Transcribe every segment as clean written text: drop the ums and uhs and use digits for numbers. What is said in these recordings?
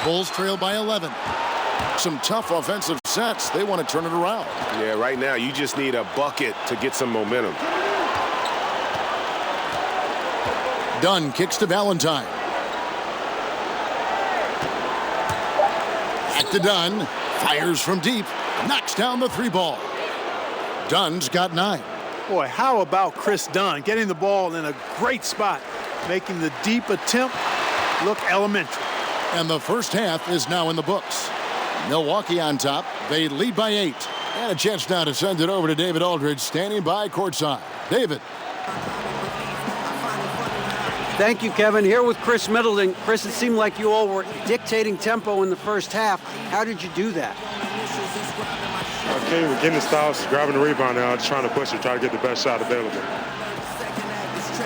Bulls trail by 11. Some tough offensive sets. They want to turn it around. Yeah, right now you just need a bucket to get some momentum. Dunn kicks to Valentine. Back to Dunn. Fires from deep. Knocks down the three ball. Dunn's got 9. Boy, how about Chris Dunn getting the ball in a great spot, making the deep attempt look elementary. And the first half is now in the books. Milwaukee on top. They lead by 8. And a chance now to send it over to David Aldridge, standing by courtside. David. Thank you, Kevin. Here with Chris Middleton. Chris, it seemed like you all were dictating tempo in the first half. How did you do that? Okay, we're getting the stops, grabbing the rebound now, just trying to push it, try to get the best shot available.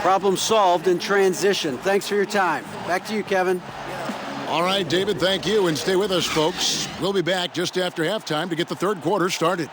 Problem solved in transition. Thanks for your time. Back to you, Kevin. All right, David, thank you. And stay with us, folks. We'll be back just after halftime to get the third quarter started.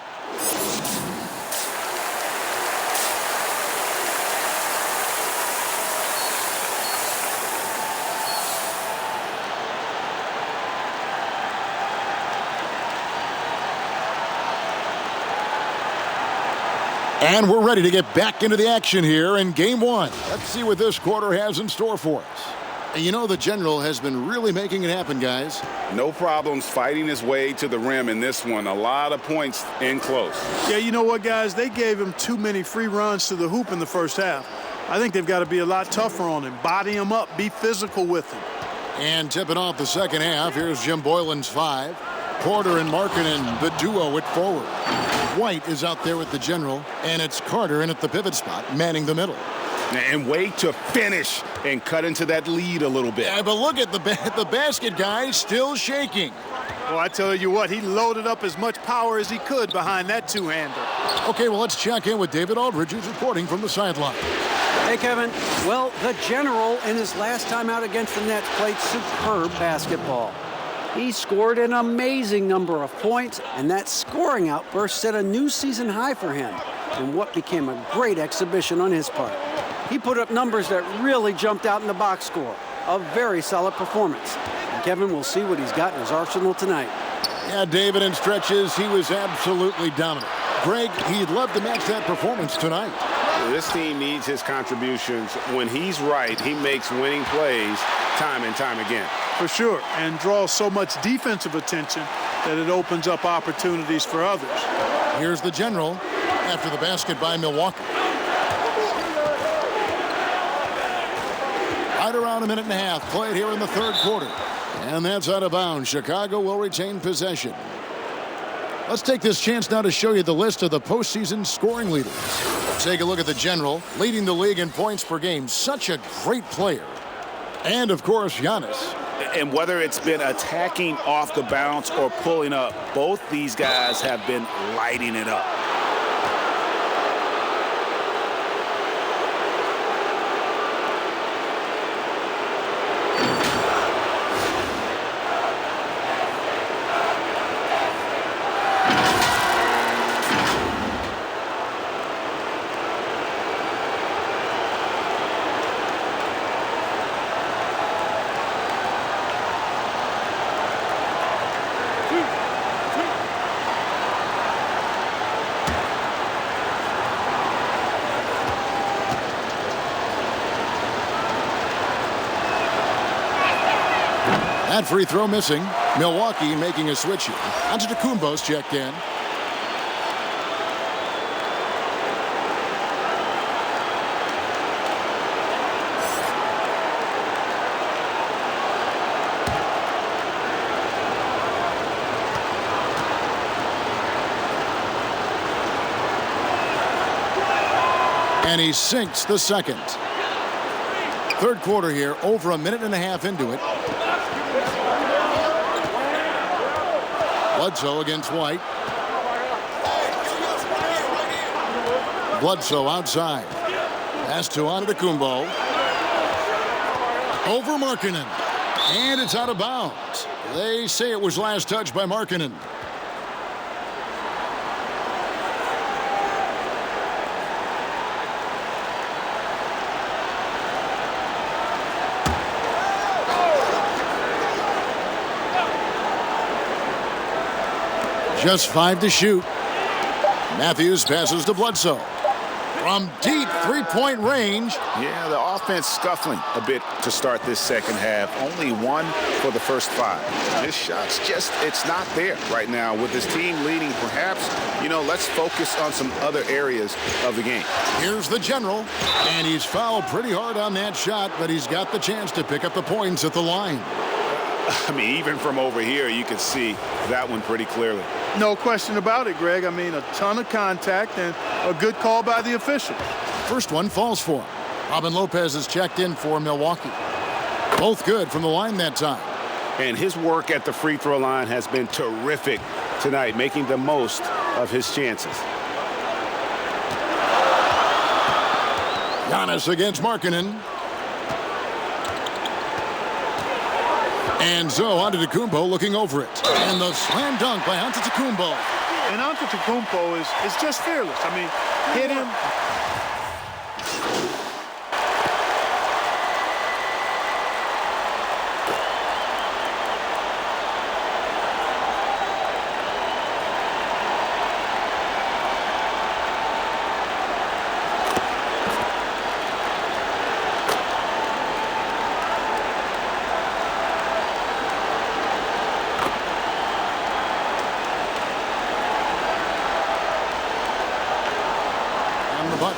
And we're ready to get back into the action here in Game 1. Let's see what this quarter has in store for us. And you know the General has been really making it happen, guys. No problems fighting his way to the rim in this one. A lot of points in close. Yeah, you know what, guys? They gave him too many free runs to the hoop in the first half. I think they've got to be a lot tougher on him. Body him up. Be physical with him. And tipping off the second half, here's Jim Boylan's 5. Porter and Markkanen, the duo at forward. White is out there with the General, and it's Carter in at the pivot spot, manning the middle. And wait to finish and cut into that lead a little bit. Yeah, but look at the basket, guys, still shaking. Well, I tell you what, he loaded up as much power as he could behind that two-hander. Okay, well, let's check in with David Aldridge, who's reporting from the sideline. Hey, Kevin. Well, the General, in his last time out against the Nets, played superb basketball. He scored an amazing number of points, and that scoring outburst set a new season high for him in what became a great exhibition on his part. He put up numbers that really jumped out in the box score. A very solid performance. And Kevin will see what he's got in his arsenal tonight. Yeah, David, in stretches, he was absolutely dominant. Greg, he'd love to match that performance tonight. This team needs his contributions. When he's right, he makes winning plays time and time again. For sure, and draws so much defensive attention that it opens up opportunities for others. Here's the General after the basket by Milwaukee. Right around a minute and a half played here in the third quarter. And that's out of bounds. Chicago will retain possession. Let's take this chance now to show you the list of the postseason scoring leaders. Take a look at the General, leading the league in points per game. Such a great player. And, of course, Giannis. And whether it's been attacking off the bounce or pulling up, both these guys have been lighting it up. That free throw missing. Milwaukee making a switch here. Antetokounmpo's checked in. And he sinks the second. Third quarter here, over a minute and a half into it. Bledsoe against White. Bledsoe outside. Pass to Antetokounmpo. Over Markkanen. And it's out of bounds. They say it was last touched by Markkanen. Just 5 to shoot. Matthews passes to Bledsoe. From deep three-point range. Yeah, the offense scuffling a bit to start this second half. Only 1 for the first 5. This shot's just, it's not there right now. With this team leading, perhaps, let's focus on some other areas of the game. Here's the general, and he's fouled pretty hard on that shot, but he's got the chance to pick up the points at the line. I mean, even from over here, you can see that one pretty clearly. No question about it, Greg. I mean, a ton of contact and a good call by the officials. First one falls for him. Robin Lopez is checked in for Milwaukee. Both good from the line that time. And his work at the free throw line has been terrific tonight, making the most of his chances. Giannis against Markkanen. And so Antetokounmpo looking over it. And the slam dunk by Antetokounmpo. And Antetokounmpo is just fearless. I mean, hit him.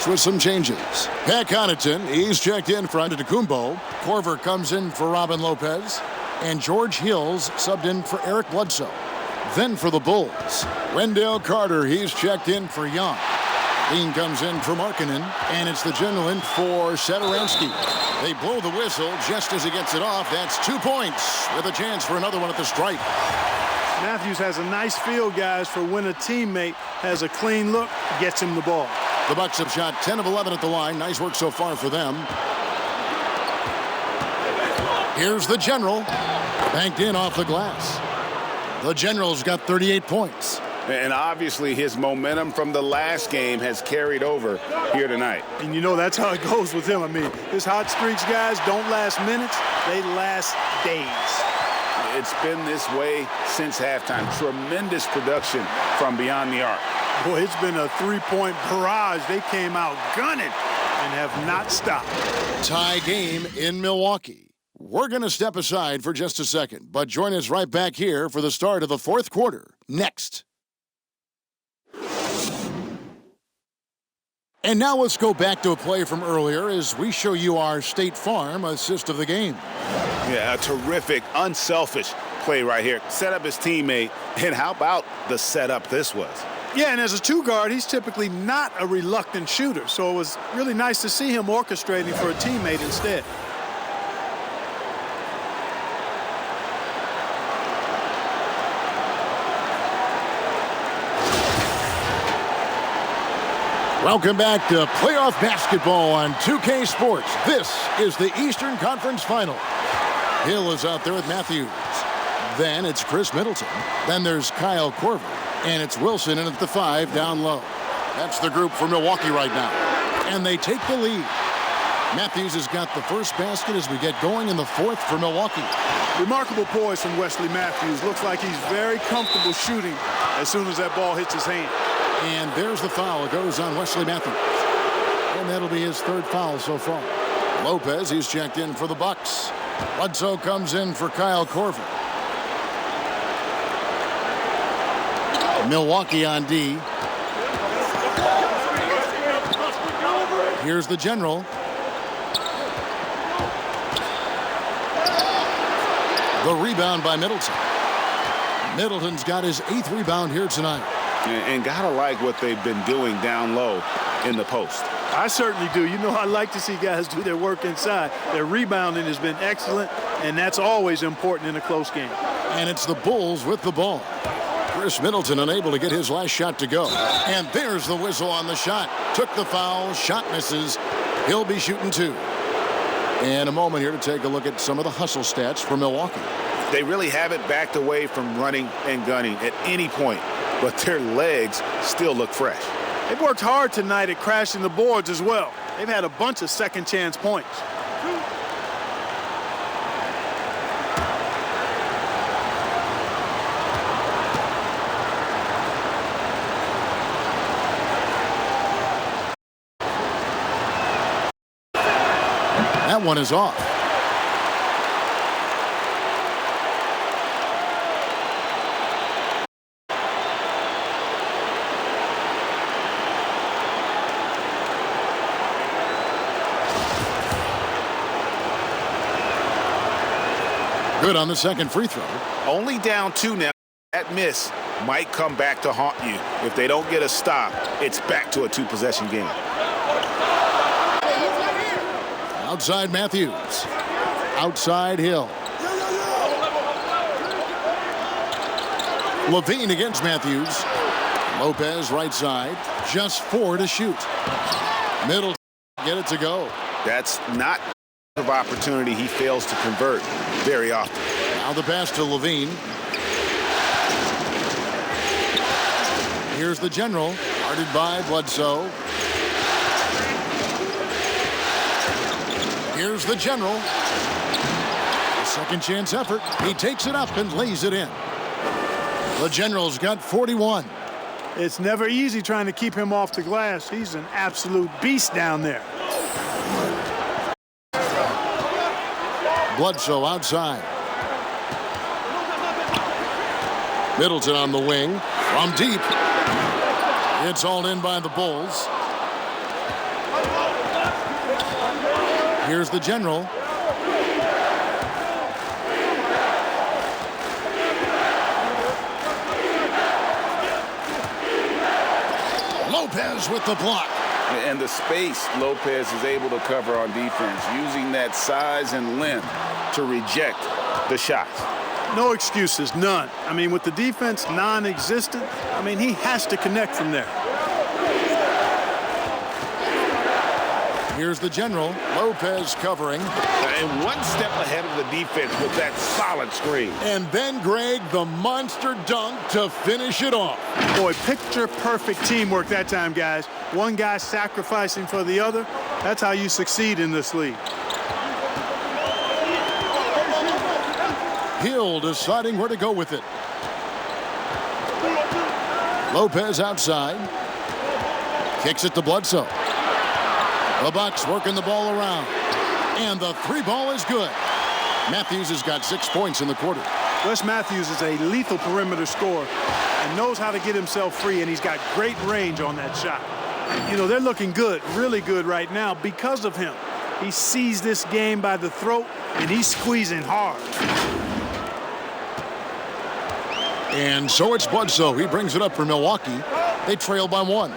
With some changes. Pat Connaughton, he's checked in for Antetokounmpo. Korver comes in for Robin Lopez. And George Hills subbed in for Eric Bledsoe. Then for the Bulls, Wendell Carter, he's checked in for Young. Dean comes in for Markkanen, and it's the general in for Satoransky. They blow the whistle just as he gets it off. That's 2 points with a chance for another one at the stripe. Matthews has a nice feel, guys, for when a teammate has a clean look, gets him the ball. The Bucks have shot 10 of 11 at the line. Nice work so far for them. Here's the general. Banked in off the glass. The general's got 38 points. And obviously his momentum from the last game has carried over here tonight. And that's how it goes with him. I mean, his hot streaks, guys, don't last minutes. They last days. It's been this way since halftime. Tremendous production from beyond the arc. Boy, it's been a three-point barrage. They came out gunning and have not stopped. Tie game in Milwaukee. We're going to step aside for just a second, but join us right back here for the start of the fourth quarter. Next. And now let's go back to a play from earlier as we show you our State Farm assist of the game. Yeah, a terrific, unselfish play right here. Set up his teammate, and how about the setup this was? Yeah, and as a two-guard, he's typically not a reluctant shooter, so it was really nice to see him orchestrating for a teammate instead. Welcome back to playoff basketball on 2K Sports. This is the Eastern Conference Final. Hill is out there with Matthews. Then it's Chris Middleton. Then there's Kyle Korver. And it's Wilson in at the 5 down low. That's the group for Milwaukee right now. And they take the lead. Matthews has got the first basket as we get going in the fourth for Milwaukee. Remarkable poise from Wesley Matthews. Looks like he's very comfortable shooting as soon as that ball hits his hand. And there's the foul. It goes on Wesley Matthews. And that'll be his third foul so far. Lopez, he's checked in for the Bucks. Bledsoe comes in for Kyle Korver. Milwaukee on D. Here's the general. The rebound by Middleton. Middleton's got his 8th rebound here tonight. And gotta like what they've been doing down low in the post. I certainly do. I like to see guys do their work inside. Their rebounding has been excellent, and that's always important in a close game. And it's the Bulls with the ball. Chris Middleton unable to get his last shot to go. And there's the whistle on the shot. Took the foul, shot misses. He'll be shooting 2. And a moment here to take a look at some of the hustle stats for Milwaukee. They really haven't backed away from running and gunning at any point, but their legs still look fresh. They've worked hard tonight at crashing the boards as well. They've had a bunch of second chance points. That one is off. Good on the second free throw. Only down 2 now. That miss might come back to haunt you. If they don't get a stop, it's back to a 2-possession game. Outside Matthews. Outside Hill. Levine against Matthews. Lopez right side. Just 4 to shoot. Middle get it to go. That's not an opportunity he fails to convert very often. Now the pass to Levine. Here's the general. Guarded by Bledsoe. Here's the general. A second chance effort. He takes it up and lays it in. The general's got 41. It's never easy trying to keep him off the glass. He's an absolute beast down there. Bledsoe outside. Middleton on the wing. From deep. It's all in by the Bulls. Here's the general. Lopez with the block. And the space Lopez is able to cover on defense, using that size and length to reject the shots. No excuses, none. I mean, with the defense non-existent, I mean, he has to connect from there. Here's the general. Lopez covering. And one step ahead of the defense with that solid screen. And then Greg, the monster dunk to finish it off. Boy, picture-perfect teamwork that time, guys. One guy sacrificing for the other. That's how you succeed in this league. Hill deciding where to go with it. Lopez outside. Kicks it to Bledsoe. The Bucks working the ball around. And the 3-ball is good. Matthews has got 6 points in the quarter. Wes Matthews is a lethal perimeter scorer and knows how to get himself free, and he's got great range on that shot. You know, they're looking good, really good right now because of him. He sees this game by the throat, and he's squeezing hard. And so it's Bledsoe. He brings it up for Milwaukee. They trail by 1.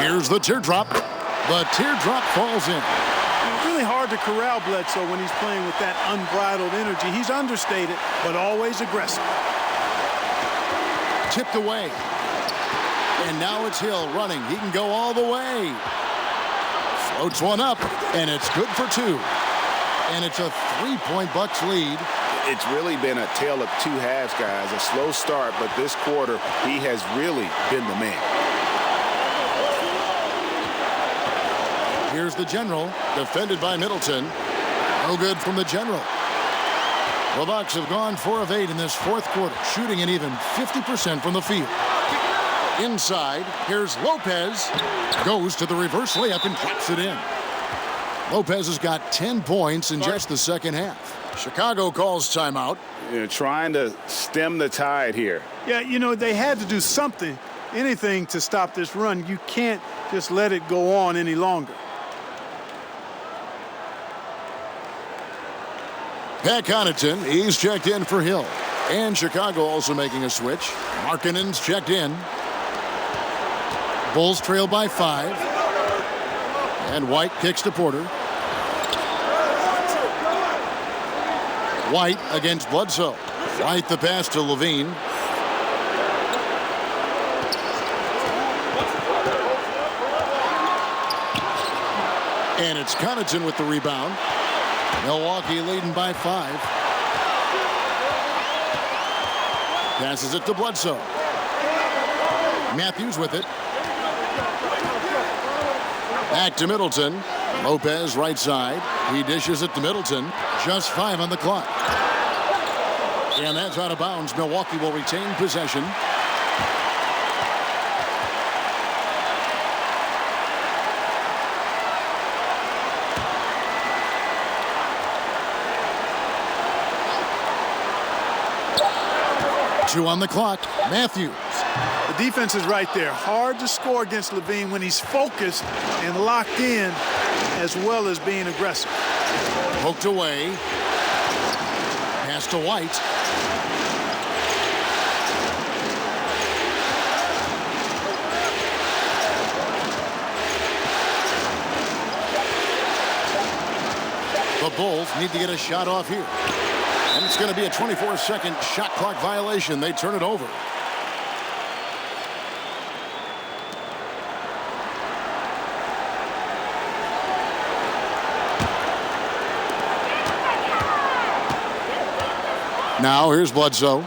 Here's the teardrop. The teardrop falls in. It's really hard to corral Bledsoe when he's playing with that unbridled energy. He's understated, but always aggressive. Tipped away. And now it's Hill running. He can go all the way. Floats one up, and it's good for 2. And it's a 3-point Bucks lead. It's really been a tale of 2 halves, guys. A slow start, but this quarter, he has really been the man. Here's the general, defended by Middleton. No good from the general. The Bucks have gone 4 of 8 in this 4th quarter, shooting an even 50% from the field. Inside, here's Lopez. Goes to the reverse layup and claps it in. Lopez has got 10 points in just the second half. Chicago calls timeout. You know, trying to stem the tide here. Yeah, you know, they had to do something, anything to stop this run. You can't just let it go on any longer. Pat Connaughton, he's checked in for Hill. And Chicago also making a switch. Markkanen's checked in. Bulls trail by 5. And White kicks to Porter. White against Bledsoe. White the pass to Levine. And it's Connaughton with the rebound. Milwaukee leading by 5. Passes it to Bledsoe. Matthews with it. Back to Middleton. Lopez right side. He dishes it to Middleton. Just 5 on the clock. And that's out of bounds. Milwaukee will retain possession. 2 on the clock. Matthews. The defense is right there. Hard to score against Levine when he's focused and locked in, as well as being aggressive. Poked away. Pass to White. The Bulls need to get a shot off here. And it's going to be a 24-second shot clock violation. They turn it over. Now here's Bledsoe.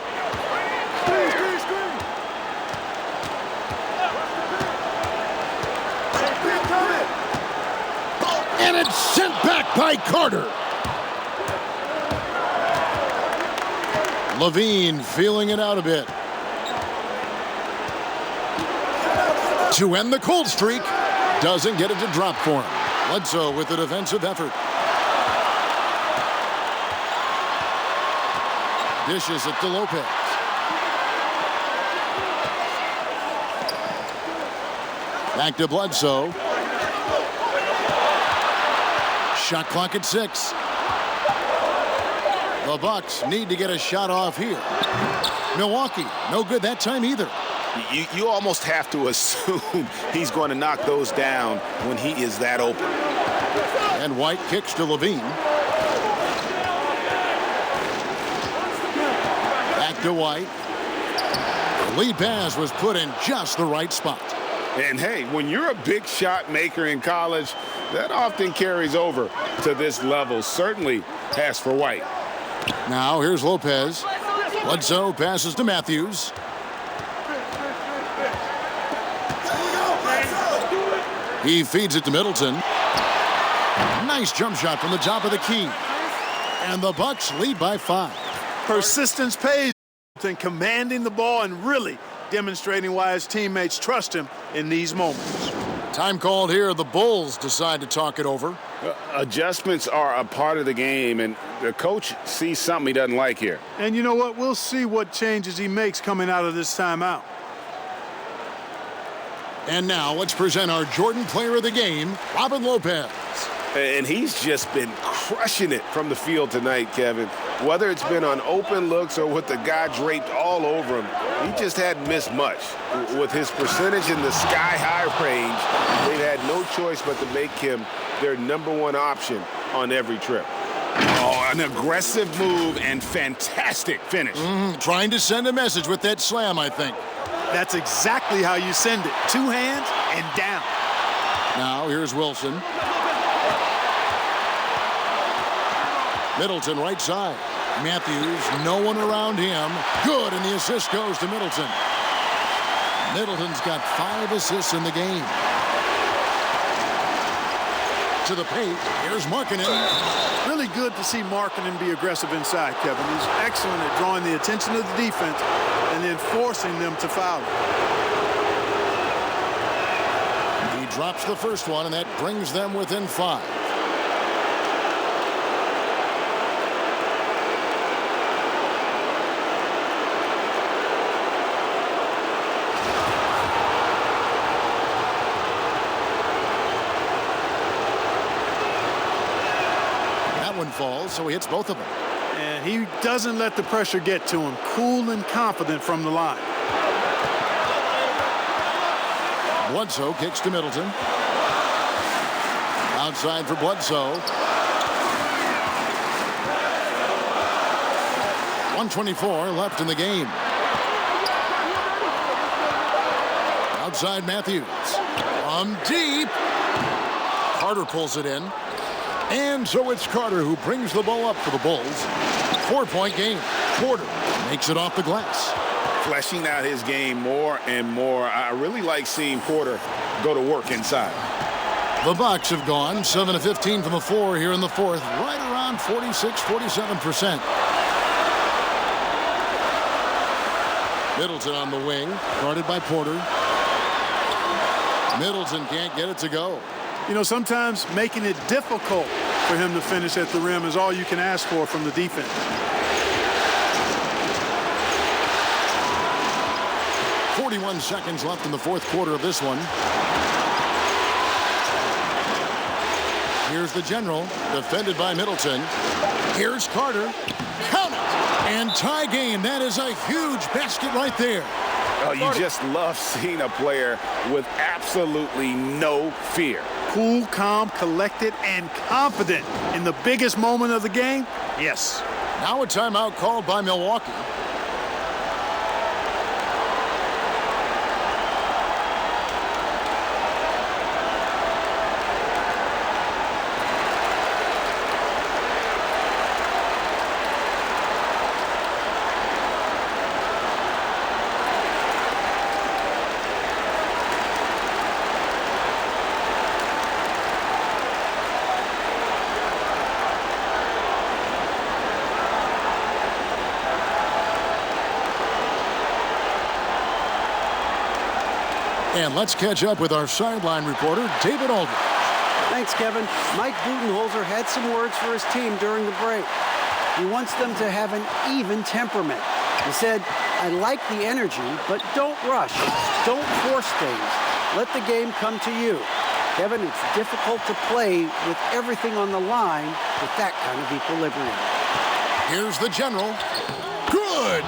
And it's sent back by Carter. Levine feeling it out a bit. To end the cold streak. Doesn't get it to drop for him. Bledsoe with the defensive effort. Dishes it to Lopez. Back to Bledsoe. Shot clock at 6. The Bucks need to get a shot off here. Milwaukee, no good that time either. You almost have to assume he's going to knock those down when he is that open. And White kicks to Levine. Back to White. The lead pass was put in just the right spot. And hey, when you're a big shot maker in college, that often carries over to this level. Certainly pass for White. Now here's Lopez. Bledsoe passes to Matthews. He feeds it to Middleton. Nice jump shot from the top of the key. And the Bucks lead by 5. Persistence pays in commanding the ball and really demonstrating why his teammates trust him in these moments. Time called here. The Bulls decide to talk it over. Adjustments are a part of the game, and the coach sees something he doesn't like here. And you know what? We'll see what changes he makes coming out of this timeout. And now let's present our Jordan Player of the Game, Robin Lopez. And he's just been crushing it from the field tonight, Kevin. Whether it's been on open looks or with the guy draped all over him, he just hadn't missed much. With his percentage in the sky-high range, they've had no choice but to make him their #1 option on every trip. Oh, an aggressive move and fantastic finish. Trying to send a message with that slam, I think. That's exactly how you send it. 2 hands and down. Now here's Wilson. Middleton right side. Matthews, no one around him. Good, and the assist goes to Middleton. Middleton's got 5 assists in the game. To the paint, here's Markkanen. Really good to see Markkanen be aggressive inside, Kevin. He's excellent at drawing the attention of the defense and then forcing them to foul him. He drops the first one, and that brings them within 5. Falls, so he hits both of them. And he doesn't let the pressure get to him. Cool and confident from the line. Bledsoe kicks to Middleton. Outside for Bledsoe. 1:24 left in the game. Outside Matthews. From deep. Carter pulls it in. And so it's Carter who brings the ball up for the Bulls. 4-point game. Porter makes it off the glass. Fleshing out his game more and more. I really like seeing Porter go to work inside. The Bucks have gone 7 of 15 from the floor here in the 4th. Right around 46-47%. Middleton on the wing. Guarded by Porter. Middleton can't get it to go. You know, sometimes making it difficult for him to finish at the rim is all you can ask for from the defense. 41 seconds left in the fourth quarter of this one. Here's the General, defended by Middleton. Here's Carter. Count it! And tie game. That is a huge basket right there. Oh, you just love seeing a player with absolutely no fear. Cool, calm, collected, and confident in the biggest moment of the game. Yes. Now a timeout called by Milwaukee. And let's catch up with our sideline reporter, David Aldridge. Thanks, Kevin. Mike Budenholzer had some words for his team during the break. He wants them to have an even temperament. He said, I like the energy, but don't rush. Don't force things. Let the game come to you. Kevin, it's difficult to play with everything on the line with that kind of equilibrium. Here's the General. Good!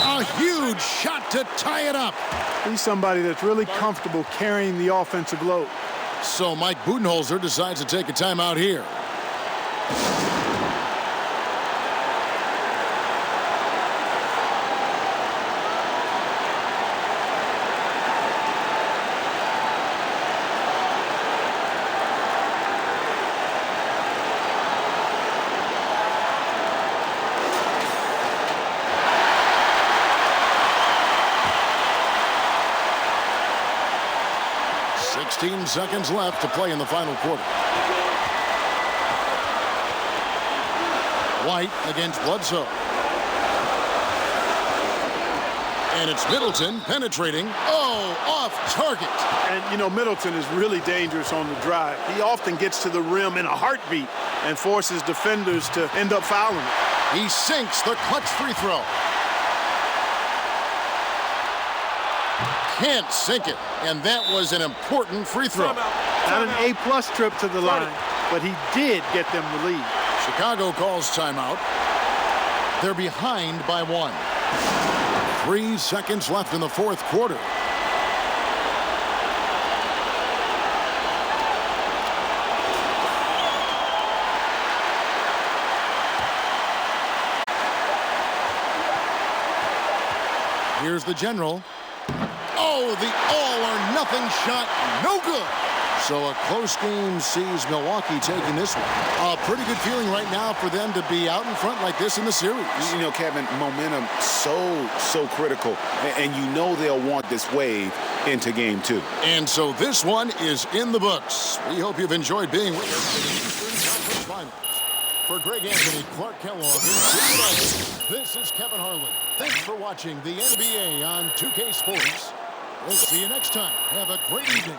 A huge shot to tie it up. He's somebody that's really comfortable carrying the offensive load. So Mike Budenholzer decides to take a timeout here. Seconds left to play in the final quarter. White against Bledsoe. And it's Middleton penetrating. Oh, off target. And, you know, Middleton is really dangerous on the drive. He often gets to the rim in a heartbeat and forces defenders to end up fouling it. He sinks the clutch free throw. Can't sink it, and that was an important free throw. Not an A-plus trip to the line, but he did get them the lead. Chicago calls timeout. They're behind by 1. 3 seconds left in the fourth quarter. Here's the General. Oh, the all-or-nothing shot, no good. So a close game sees Milwaukee taking this one. A pretty good feeling right now for them to be out in front like this in the series. You know, Kevin, momentum so critical. And you know they'll want this wave into game 2. And so this one is in the books. We hope you've enjoyed being with us in the Eastern Conference Finals. For Greg Anthony, Clark Kellogg, and Jim Rice, this is Kevin Harlan. Thanks for watching the NBA on 2K Sports. We'll see you next time. Have a great evening.